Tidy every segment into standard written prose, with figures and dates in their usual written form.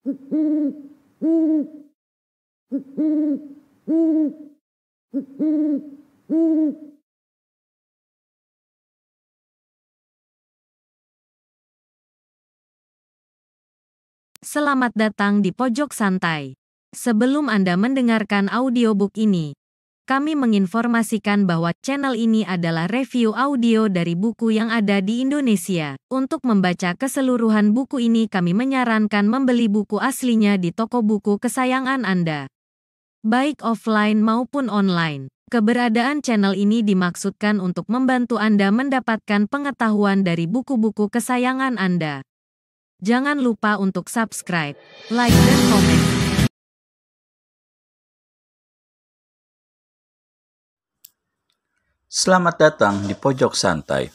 Selamat datang di Pojok Santai. Sebelum Anda mendengarkan audiobook ini, kami menginformasikan bahwa channel ini adalah review audio dari buku yang ada di Indonesia. Untuk membaca keseluruhan buku ini, kami menyarankan membeli buku aslinya di toko buku kesayangan Anda, baik offline maupun online. Keberadaan channel ini dimaksudkan untuk membantu Anda mendapatkan pengetahuan dari buku-buku kesayangan Anda. Jangan lupa untuk subscribe, like, dan komen. Selamat datang di Pojok Santai,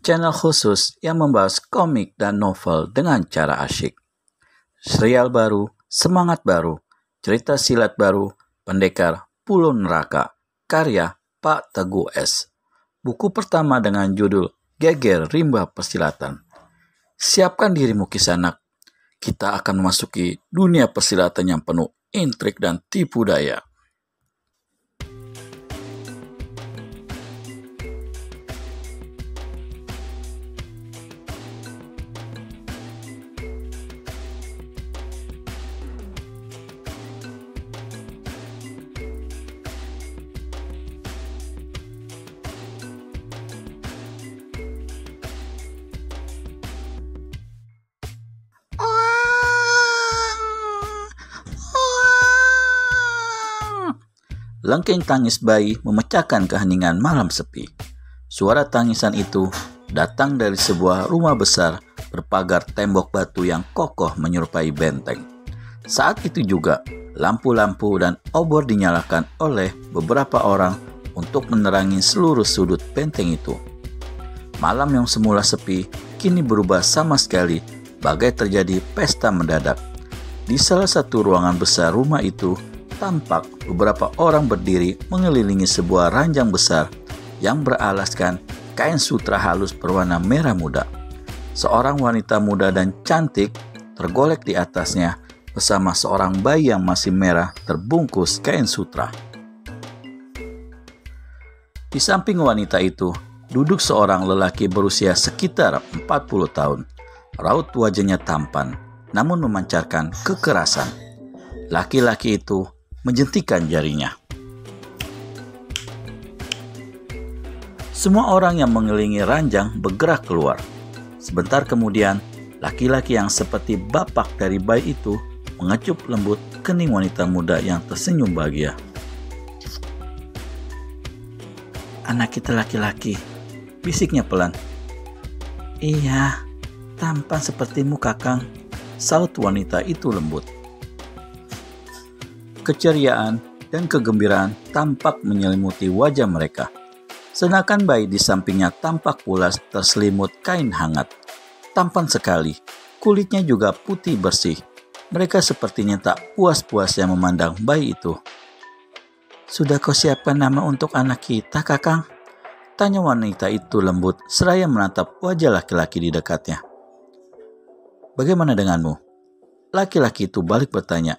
channel khusus yang membahas komik dan novel dengan cara asyik. Serial baru, semangat baru, cerita silat baru, pendekar Pulau Neraka, karya Pak Teguh S. Buku pertama dengan judul Geger Rimba Persilatan. Siapkan dirimu kisanak, kita akan memasuki dunia persilatan yang penuh intrik dan tipu daya. Lengking tangis bayi memecahkan keheningan malam sepi. Suara tangisan itu datang dari sebuah rumah besar berpagar tembok batu yang kokoh menyerupai benteng. Saat itu juga, lampu-lampu dan obor dinyalakan oleh beberapa orang untuk menerangi seluruh sudut benteng itu. Malam yang semula sepi, kini berubah sama sekali, bagai terjadi pesta mendadak. Di salah satu ruangan besar rumah itu, tampak beberapa orang berdiri mengelilingi sebuah ranjang besar yang beralaskan kain sutra halus berwarna merah muda. Seorang wanita muda dan cantik tergolek di atasnya bersama seorang bayi yang masih merah terbungkus kain sutra. Di samping wanita itu duduk seorang lelaki berusia sekitar 40 tahun. Raut wajahnya tampan, namun memancarkan kekerasan. Laki-laki itu menjentikan jarinya. Semua orang yang mengelilingi ranjang bergerak keluar. Sebentar kemudian, laki-laki yang seperti bapak dari bayi itu mengecup lembut kening wanita muda yang tersenyum bahagia. "Anak kita laki-laki," bisiknya pelan. "Iya, tampan sepertimu, Kakang," saut wanita itu lembut. Keceriaan dan kegembiraan tampak menyelimuti wajah mereka. Sedangkan bayi di sampingnya tampak pula terselimut kain hangat. Tampan sekali, kulitnya juga putih bersih. Mereka sepertinya tak puas-puasnya memandang bayi itu. "Sudah kau siapkan nama untuk anak kita, Kakang?" tanya wanita itu lembut seraya menatap wajah laki-laki di dekatnya. "Bagaimana denganmu?" Laki-laki itu balik bertanya.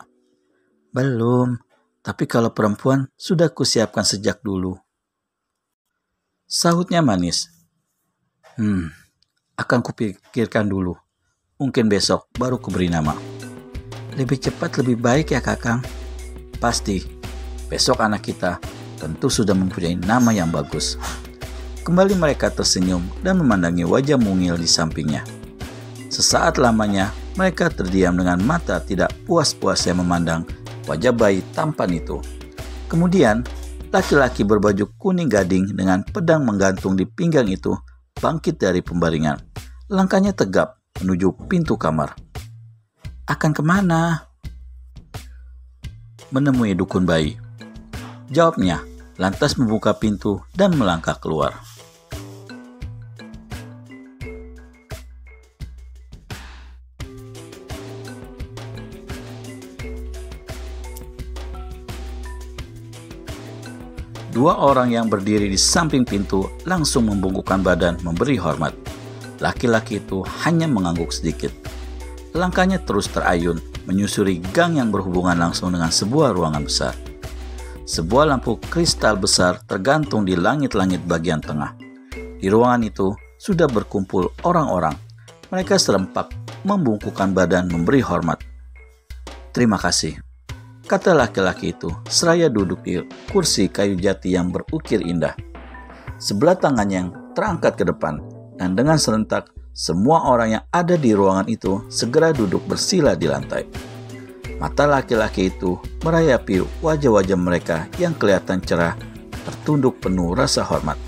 "Belum, tapi kalau perempuan sudah kusiapkan sejak dulu," sahutnya manis. Akan kupikirkan dulu. Mungkin besok baru kuberi nama." "Lebih cepat lebih baik ya, Kakang." "Pasti, besok anak kita tentu sudah mempunyai nama yang bagus." Kembali mereka tersenyum dan memandangi wajah mungil di sampingnya. Sesaat lamanya mereka terdiam dengan mata tidak puas-puasnya memandang wajah bayi tampan itu. Kemudian, laki-laki berbaju kuning gading dengan pedang menggantung di pinggang itu bangkit dari pembaringan. Langkahnya tegap menuju pintu kamar. "Akan kemana?" "Menemui dukun bayi," jawabnya, lantas membuka pintu dan melangkah keluar. Dua orang yang berdiri di samping pintu langsung membungkukkan badan memberi hormat. Laki-laki itu hanya mengangguk sedikit. Langkahnya terus terayun, menyusuri gang yang berhubungan langsung dengan sebuah ruangan besar. Sebuah lampu kristal besar tergantung di langit-langit bagian tengah. Di ruangan itu sudah berkumpul orang-orang. Mereka serempak membungkukkan badan memberi hormat. "Terima kasih," kata laki-laki itu seraya duduk di kursi kayu jati yang berukir indah. Sebelah tangannya yang terangkat ke depan, dan dengan serentak semua orang yang ada di ruangan itu segera duduk bersila di lantai. Mata laki-laki itu merayapi wajah-wajah mereka yang kelihatan cerah, tertunduk penuh rasa hormat.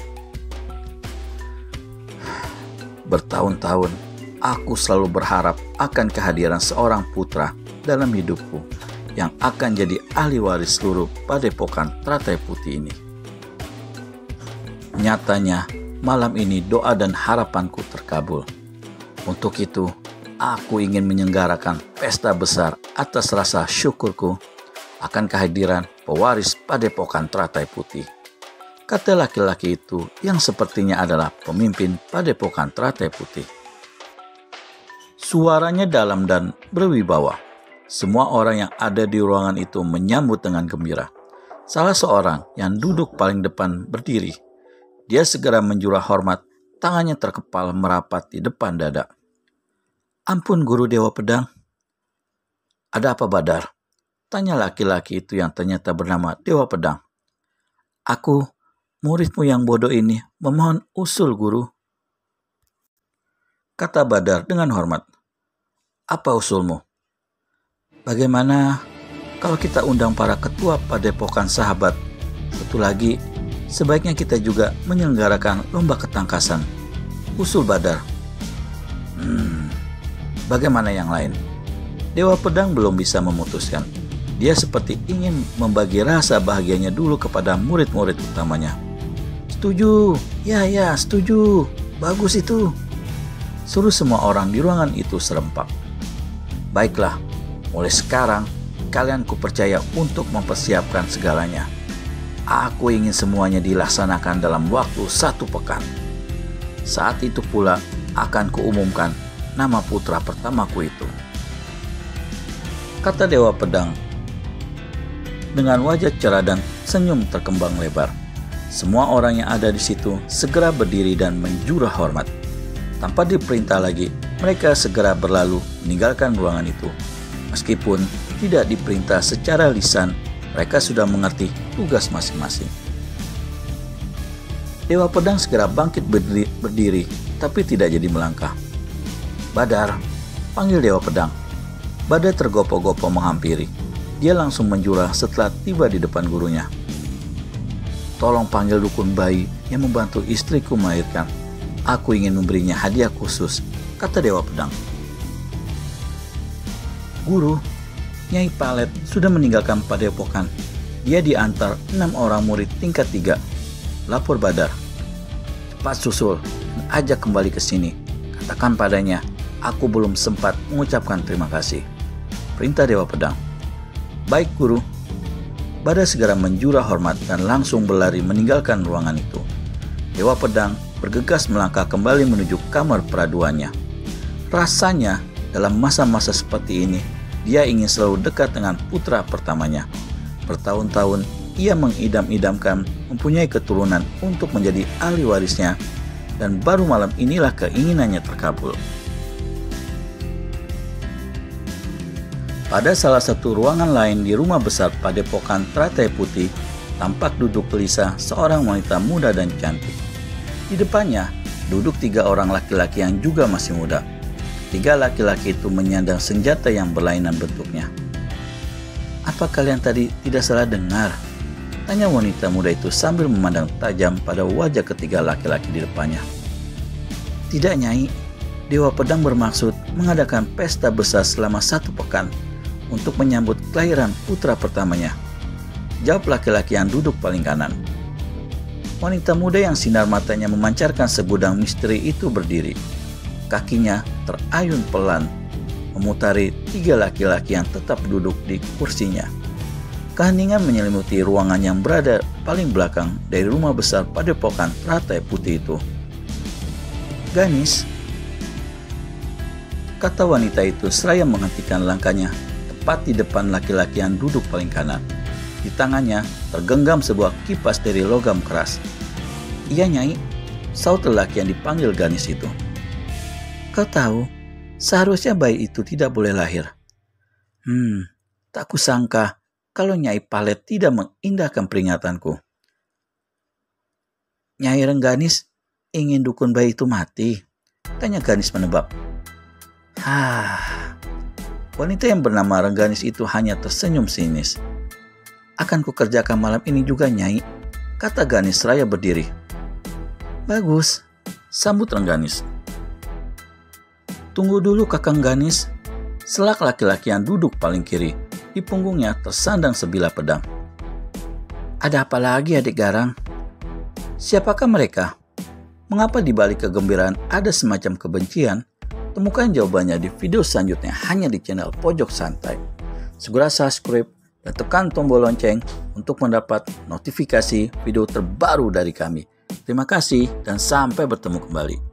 "Bertahun-tahun, aku selalu berharap akan kehadiran seorang putra dalam hidupku yang akan jadi ahli waris seluruh padepokan Teratai Putih ini. Nyatanya, malam ini doa dan harapanku terkabul. Untuk itu, aku ingin menyelenggarakan pesta besar atas rasa syukurku akan kehadiran pewaris padepokan Teratai Putih," kata laki-laki itu yang sepertinya adalah pemimpin padepokan Teratai Putih. Suaranya dalam dan berwibawa. Semua orang yang ada di ruangan itu menyambut dengan gembira. Salah seorang yang duduk paling depan berdiri. Dia segera menjura hormat, tangannya terkepal merapat di depan dada. "Ampun Guru Dewa Pedang." "Ada apa Badar?" tanya laki-laki itu yang ternyata bernama Dewa Pedang. "Aku, muridmu yang bodoh ini, memohon usul Guru," kata Badar dengan hormat. "Apa usulmu?" "Bagaimana kalau kita undang para ketua padepokan sahabat? Satu lagi, sebaiknya kita juga menyelenggarakan lomba ketangkasan," usul Badar. Bagaimana yang lain?" Dewa Pedang belum bisa memutuskan. Dia seperti ingin membagi rasa bahagianya dulu kepada murid-murid utamanya. "Setuju, ya setuju, bagus itu," suruh semua orang di ruangan itu serempak. "Baiklah, mulai sekarang kalian kupercaya untuk mempersiapkan segalanya. Aku ingin semuanya dilaksanakan dalam waktu 1 pekan. Saat itu pula akan kuumumkan nama putra pertamaku itu," kata Dewa Pedang dengan wajah cerah dan senyum terkembang lebar. Semua orang yang ada di situ segera berdiri dan menjura hormat. Tanpa diperintah lagi, mereka segera berlalu meninggalkan ruangan itu. Meskipun tidak diperintah secara lisan, mereka sudah mengerti tugas masing-masing. Dewa Pedang segera bangkit berdiri, tapi tidak jadi melangkah. "Badar," panggil Dewa Pedang. Badar tergopoh-gopoh menghampiri. Dia langsung menjura setelah tiba di depan gurunya. "Tolong panggil dukun bayi yang membantu istriku melahirkan. Aku ingin memberinya hadiah khusus," kata Dewa Pedang. "Guru, Nyai Palet sudah meninggalkan padepokan. Dia diantar 6 orang murid tingkat 3, lapor Badar. Cepat susul dan ajak kembali ke sini. Katakan padanya, aku belum sempat mengucapkan terima kasih," perintah Dewa Pedang. "Baik Guru." Badar segera menjura hormat dan langsung berlari meninggalkan ruangan itu. Dewa Pedang bergegas melangkah kembali menuju kamar peraduannya. Rasanya dalam masa-masa seperti ini, dia ingin selalu dekat dengan putra pertamanya. Bertahun-tahun ia mengidam-idamkan mempunyai keturunan untuk menjadi ahli warisnya, dan baru malam inilah keinginannya terkabul. Pada salah satu ruangan lain di rumah besar padepokan Teratai Putih, tampak duduk gelisah seorang wanita muda dan cantik. Di depannya duduk 3 orang laki-laki yang juga masih muda. 3 laki-laki itu menyandang senjata yang berlainan bentuknya. "Apa kalian tadi tidak salah dengar?" tanya wanita muda itu sambil memandang tajam pada wajah ketiga laki-laki di depannya. "Tidak Nyai, Dewa Pedang bermaksud mengadakan pesta besar selama 1 pekan untuk menyambut kelahiran putra pertamanya," jawab laki-laki yang duduk paling kanan. Wanita muda yang sinar matanya memancarkan segudang misteri itu berdiri. Kakinya terayun pelan, memutari 3 laki-laki yang tetap duduk di kursinya. Keheningan menyelimuti ruangan yang berada paling belakang dari rumah besar padepokan Teratai Putih itu. "Ganis," kata wanita itu seraya menghentikan langkahnya tepat di depan laki-laki yang duduk paling kanan. Di tangannya tergenggam sebuah kipas dari logam keras. "Iya, Nyai," saut lelaki yang dipanggil Ganis itu. "Kau tahu, seharusnya bayi itu tidak boleh lahir." Tak kusangka kalau Nyai Palet tidak mengindahkan peringatanku." "Nyai Rengganis ingin dukun bayi itu mati?" tanya Ganis menebak. Wanita yang bernama Rengganis itu hanya tersenyum sinis. "Akan kukerjakan malam ini juga, Nyai," kata Ganis seraya berdiri. "Bagus," sambut Rengganis. "Tunggu dulu, Kakang Ganis," selak laki-laki yang duduk paling kiri. Di punggungnya tersandang sebilah pedang. "Ada apa lagi, Adik Garang? Siapakah mereka? Mengapa di balik kegembiraan ada semacam kebencian? Temukan jawabannya di video selanjutnya hanya di channel Pojok Santai. Segera subscribe dan tekan tombol lonceng untuk mendapat notifikasi video terbaru dari kami. Terima kasih dan sampai bertemu kembali.